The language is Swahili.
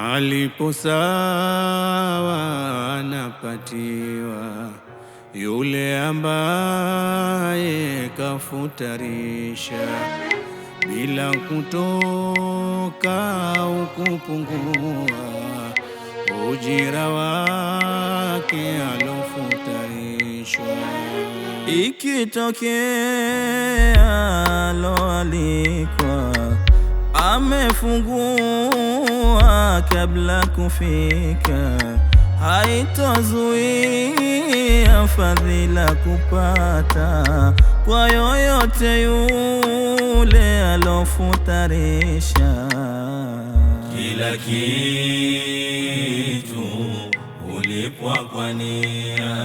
alipo sawa anapatiwa yule ambaye kafutarisha bila kutoka au kupungua ujira wake alofutarishwa. Ikitokea aloalikwa amefungua kabla kufika, haitozuia fadhila kupata kwa yoyote yule alofutarisha. Kila kitu ulipwa kwa nia,